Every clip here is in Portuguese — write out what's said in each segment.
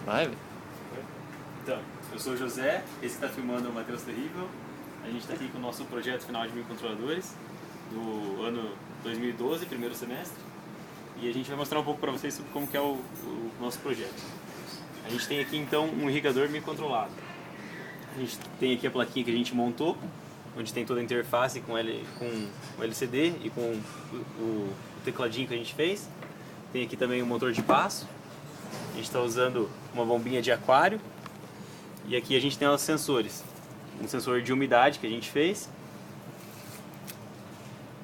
Vai, velho. Então, eu sou o José, esse que está filmando é o Matheus Terrível. A gente está aqui com o nosso projeto final de microcontroladores do ano 2012, primeiro semestre. E a gente vai mostrar um pouco para vocês sobre como que é o nosso projeto. A gente tem aqui então um irrigador microcontrolado. A gente tem aqui a plaquinha que a gente montou, onde tem toda a interface com o LCD e com o tecladinho que a gente fez. Tem aqui também um motor de passo. A gente está usando uma bombinha de aquário. E aqui a gente tem os sensores. Um sensor de umidade que a gente fez.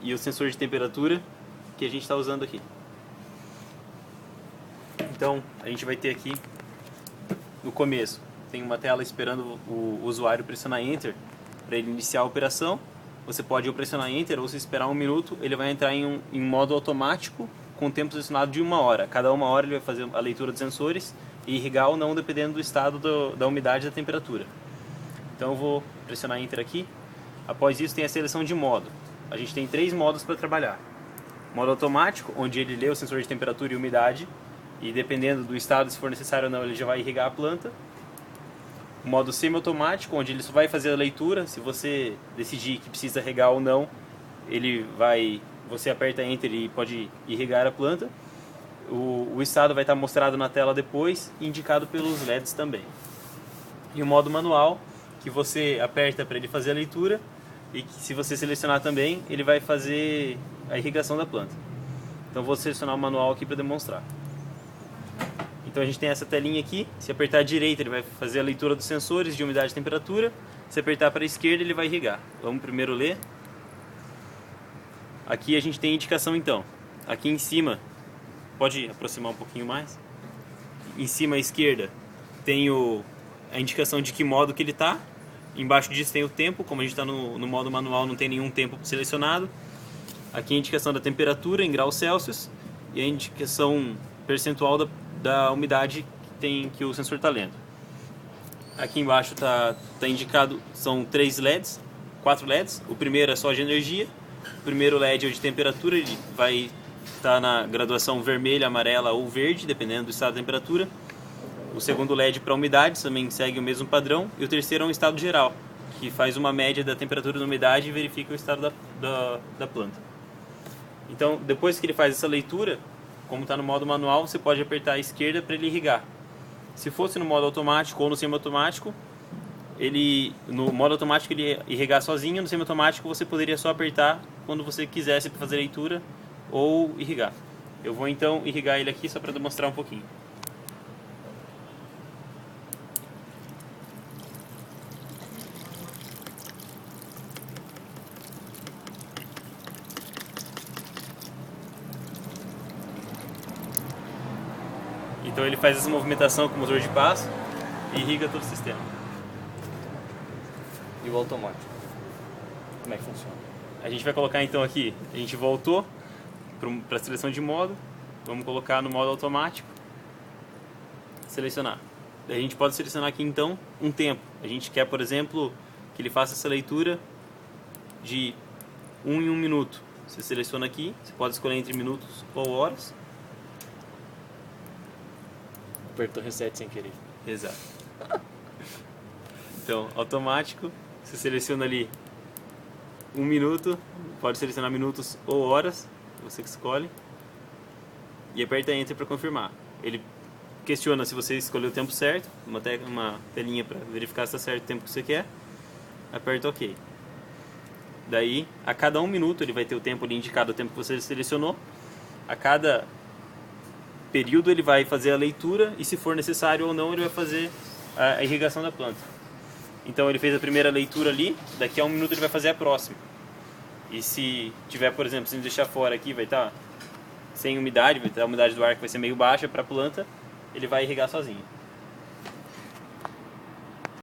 E o sensor de temperatura que a gente está usando aqui. Então a gente vai ter aqui no começo, tem uma tela esperando o usuário pressionar Enter para ele iniciar a operação. Você pode ou pressionar Enter ou se esperar 1 minuto, ele vai entrar em modo automático com tempo selecionado de 1 hora. Cada 1 hora ele vai fazer a leitura dos sensores e irrigar ou não, dependendo do estado da umidade e da temperatura. Então eu vou pressionar Enter aqui. Após isso tem a seleção de modo. A gente tem 3 modos para trabalhar. Modo automático, onde ele lê o sensor de temperatura e umidade e dependendo do estado, se for necessário ou não, ele já vai irrigar a planta. O modo semi-automático, onde ele só vai fazer a leitura. Se você decidir que precisa regar ou não, você aperta Enter e pode irrigar a planta. O estado vai estar mostrado na tela depois, indicado pelos LEDs também. E o modo manual, que você aperta para ele fazer a leitura e que, se você selecionar também, ele vai fazer a irrigação da planta. Então vou selecionar o manual aqui para demonstrar. Então a gente tem essa telinha aqui, se apertar à direita ele vai fazer a leitura dos sensores de umidade e temperatura, se apertar para a esquerda ele vai irrigar. Vamos primeiro ler. Aqui a gente tem a indicação então, aqui em cima, pode aproximar um pouquinho mais, em cima à esquerda tem a indicação de que modo que ele está, embaixo disso tem o tempo, como a gente está no modo manual não tem nenhum tempo selecionado. Aqui a indicação da temperatura em graus Celsius e a indicação percentual da umidade que o sensor está lendo. Aqui embaixo está indicado, são 3 LEDs, 4 LEDs. O primeiro é só de energia. O primeiro LED é o de temperatura, ele vai estar na graduação vermelha, amarela ou verde, dependendo do estado da temperatura. O segundo LED para umidade também segue o mesmo padrão. E o terceiro é um estado geral, que faz uma média da temperatura e da umidade e verifica o estado da planta. Então, depois que ele faz essa leitura, como está no modo manual, você pode apertar à esquerda para ele irrigar. Se fosse no modo automático ou no semi-automático, no modo automático ele ia irrigar sozinho, no semi-automático você poderia só apertar quando você quisesse para fazer leitura ou irrigar. Eu vou então irrigar ele aqui só para demonstrar um pouquinho. Então ele faz essa movimentação com o motor de passo e irriga todo o sistema. E o automático? Como é que funciona? A gente vai colocar então aqui, a gente voltou para a seleção de modo, vamos colocar no modo automático, selecionar. Daí a gente pode selecionar aqui então um tempo. A gente quer, por exemplo, que ele faça essa leitura de 1 em 1 minuto. Você seleciona aqui, você pode escolher entre minutos ou horas. Apertou reset sem querer. Exato. Então, automático, você seleciona ali 1 minuto, pode selecionar minutos ou horas, você que escolhe, e aperta Enter para confirmar. Ele questiona se você escolheu o tempo certo, uma telinha para verificar se está certo o tempo que você quer, aperta OK. Daí, a cada 1 minuto, ele vai ter o tempo ali indicado, o tempo que você selecionou. A cada período ele vai fazer a leitura e, se for necessário ou não, ele vai fazer a irrigação da planta. Então ele fez a primeira leitura ali, daqui a 1 minuto ele vai fazer a próxima. E se tiver, por exemplo, se deixar fora aqui, vai estar sem umidade, vai ter a umidade do ar que vai ser meio baixa para a planta, ele vai irrigar sozinho.